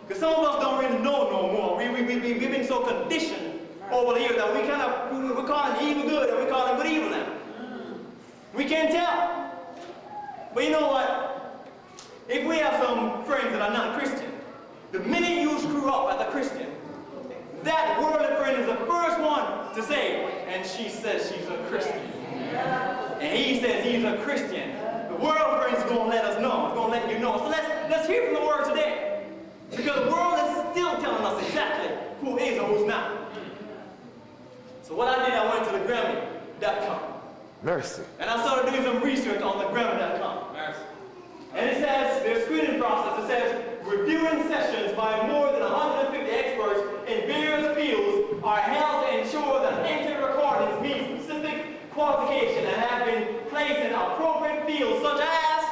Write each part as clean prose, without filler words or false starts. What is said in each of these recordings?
Because some of us don't really know no more. We've been so conditioned over the years that we're calling evil good and we're calling good evil now. We can't tell. But you know what? If we have some friends that are not Christian, the minute you screw up as a Christian, that worldly friend is the first one to say, and she says she's a Christian. And he says he's a Christian. The world friend is going to let us know. It's going to let you know. So let's hear from the word today. Because the world is still telling us exactly who is and who's not. So what I did, I went to the Grammy.com. Mercy. And I started doing some research on the Grammy.com. Mercy. And it says, their screening process, it says, reviewing sessions by more than 150 experts in various fields are held to ensure that ancient recordings meet specific qualification and have been placed in appropriate fields such as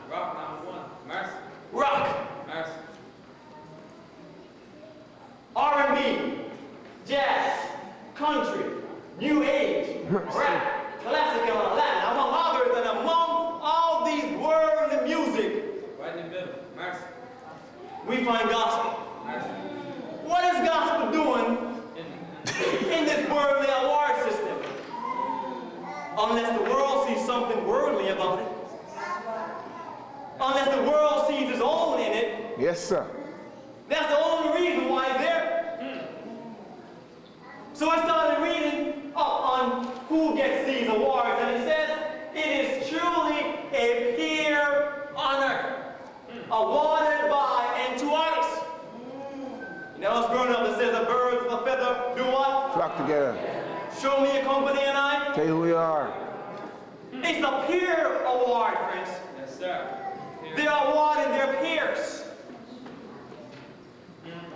Rock #1. Mercy. rock, Mercy. R&B, jazz, country, new age, rap, classical, and Latin, among others, and among all these worldly music, Right in the middle. Mercy. we find gospel. Mercy. What is gospel doing in this worldly award system? Unless the world sees something worldly about it. Unless the world sees its own in it. Yes, sir. That's the only reason why it's there. So I started reading up on who gets these awards, and it says it is truly a peer honor awarded by and to artists. You know, us growing up, it says a bird with a feather do what? Flock together. Show me your company and I. Tell you who you are. It's a peer award, friends. Yes, sir. They're awarding their peers.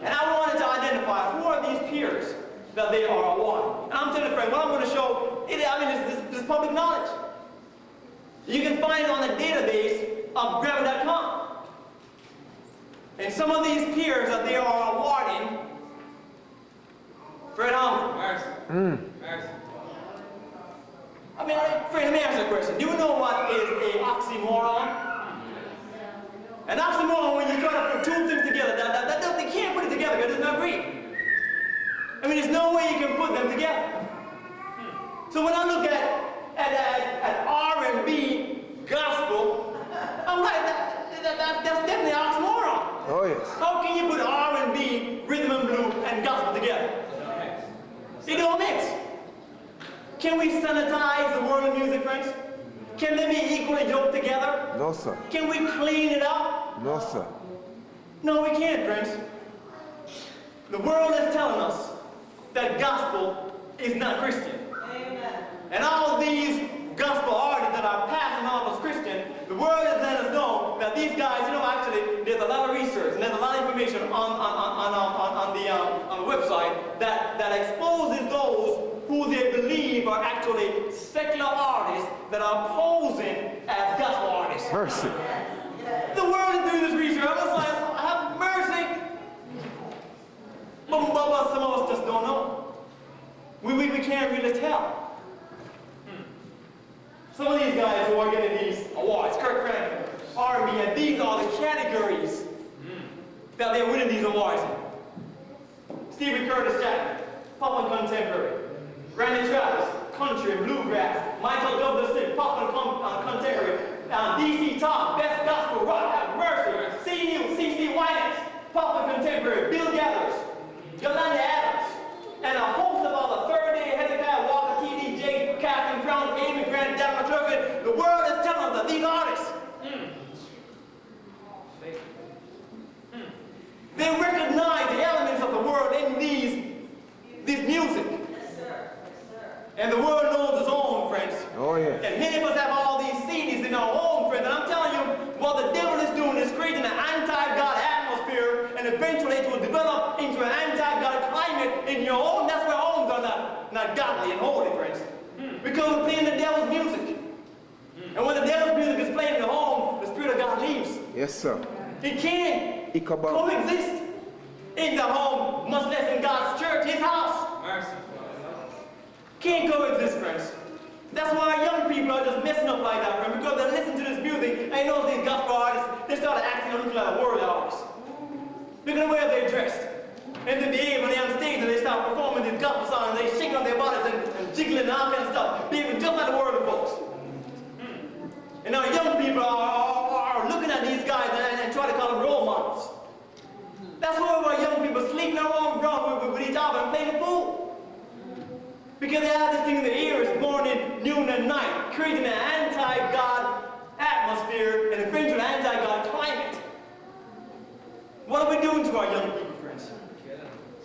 And I wanted to identify who are these peers that they are awarding. And I'm telling you, friend, what I'm going to show, this is public knowledge. You can find it on the database of Grammy.com. And some of these peers that they are awarding, Fred Hammond. Mercy. Mercy. I mean, friend, let me ask you a question. Do you know what is an oxymoron? An oxymoron, when you try to put two things together, they can't put it together because it's not Greek. I mean, there's no way you can put them together. So when I look at R&B gospel, I'm like, that's definitely an oxymoron. Oh, yes. How can you put R&B, rhythm and blues, and gospel together? They don't mix. Can we sanitize the world of music, friends? Can they be equally yoked together? No, sir. Can we clean it up? No, sir. No, we can't, friends. The world is telling us that gospel is not Christian. Amen. And all these gospel artists that are passing off as Christian, the world is letting us know that these guys, you know, actually, there's a lot of research and there's a lot of information on the website that exposes those who they believe are actually secular artists that are posing as gospel artists. Mercy. The world is doing this research. I was like, have mercy. But some of us just don't know. We can't really tell. Some of these guys who are getting these awards, Kirk Franklin, R&B, and these are the categories that they're winning these awards in. Stephen Curtis Jackson, pop and contemporary. Randy Travis, country and bluegrass. Michael Douglas, pop and contemporary. DC Talk, best gospel rock, have mercy. C.C. Winans, pop and contemporary. Bill Gathers, Yolanda Adams, and a host of other. Third Day, Hezekiah Walker, T.D. Jakes, Catherine Crown, Amy Grant, Dan McClurkin. The world is telling us that these artists, they recognize the elements of the world in these music. And the world knows its own, friends. Oh, yes. And many of us have all these CDs in our own, friends. And I'm telling you, what the devil is doing is creating an anti-God atmosphere, and eventually it will develop into an anti-God climate in your own. That's where homes are not godly and holy, friends. Because we're playing the devil's music. And when the devil's music is playing in the home, the Spirit of God leaves. Yes, sir. It can't coexist in the home, much less in God's church, his house. Mercy. Can't coexist, friends. That's why young people are just messing up like that, friends, because they listen to this music and you know these gospel artists, they start acting and looking like a worldly artist. Look at the way they're dressed. And then they when they're on stage and they start performing these gospel songs and they shake on their bodies and jiggling and all kind of stuff. Behaving just like the world of folks. And now young people are looking at these guys and try to call them role models. That's why our young people sleeping around with each other and playing the fool. Because they have this thing in their ears morning, noon, and night, creating an anti-God atmosphere and creating an anti-God climate. What are we doing to our young people, friends?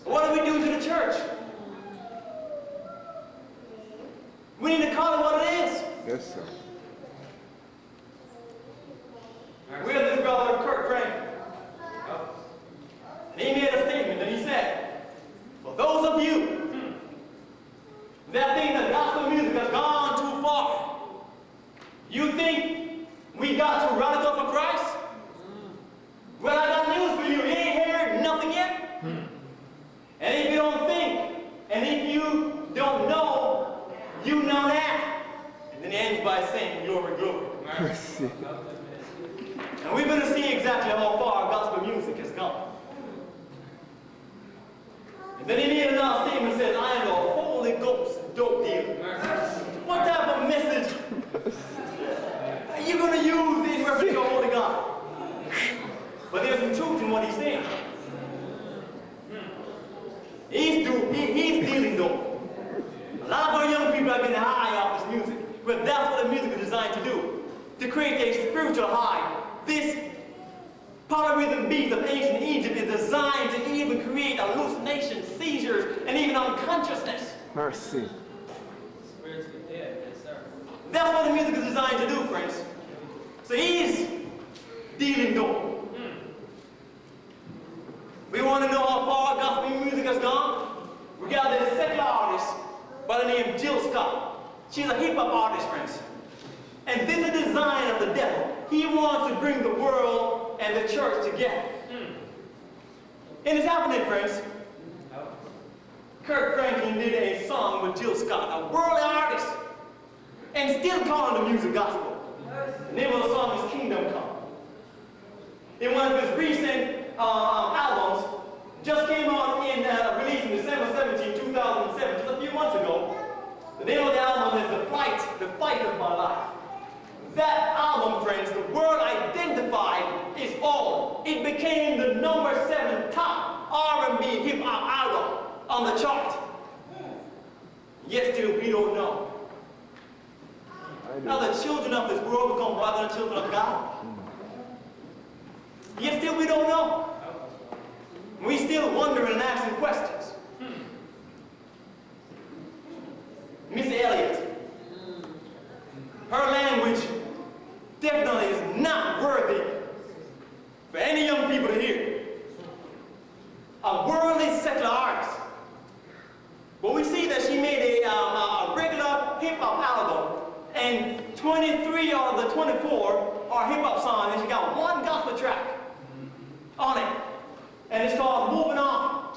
What are we doing to the church? We need to call it what it is. Yes, sir. We have this brother, Kirk Frank. And he made a statement and he said, for those of you that think that gospel music has gone too far, you think we got too radical for Christ? Well, I got news for you. You ain't heard nothing yet. And if you don't think, and if you don't know, you know that. And then he ends by saying, glory, glory. And we're going to see exactly how far gospel music has gone. And then he made another statement and says, I am the Holy Ghost dope dealer. What type of message are you going to use in reference to the Holy God? But there's some truth in what he's saying. He's dealing though. A lot of our young people are getting high off this music. But that's what the music is designed to do. To create a spiritual high. This polyrhythm beat of ancient Egypt is designed to even create hallucinations, seizures, and even unconsciousness. Mercy. Spiritually dead, yes, sir. That's what the music is designed to do, friends. So he's dealing though. We want to know how far gospel music has gone? We got this secular artist by the name of Jill Scott. She's a hip-hop artist, friends. And this is the design of the devil. He wants to bring the world and the church together. And it's happening, friends. Kirk Franklin did a song with Jill Scott, a worldly artist, and still calling the music gospel. The name of the song is Kingdom Come. In one of his recent albums, just came out in released in December 17, 2007, just a few months ago. The name of the album is The Fight of My Life. That album, friends, the word identified is all. It became the #7 top R&B hip-hop album on the chart. Yet still we don't know. Now the children of this world become rather than children of God. Yet still we don't know. We still wondering and asking questions. Miss Elliott, her language definitely is not worthy for any young people to hear. A worldly secular artist. But we see that she made a regular hip-hop album, and 23 out of the 24 are hip-hop songs, and she got one gospel track on it. And it's called Moving On.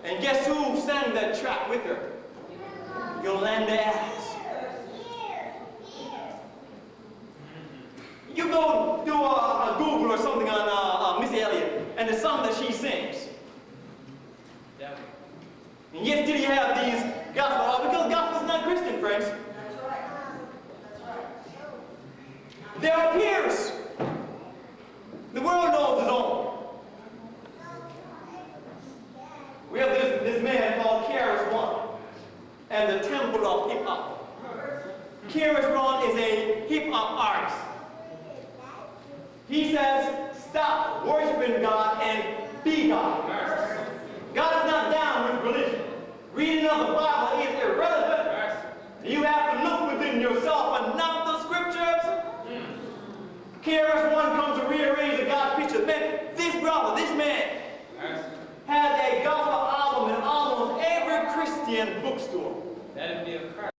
And guess who sang that track with her? Yolanda Adams. You go do a Google or something on Miss Elliott and the song that she sings. And yet still you have these gospel, because gospel is not Christian, friends. That's right. That's right. There are peers. The world knows its own. We have this man called KRS-One and the Temple of Hip Hop. KRS-One is a hip hop artist. He says, stop worshiping God and be God. God is not down with religion. Reading of the Bible is irrelevant. You have to look within yourself and not the scriptures. KRS-One comes to rearrange the God picture. Man, this brother, this man, has a gospel album in almost every Christian bookstore. That'd be a crap.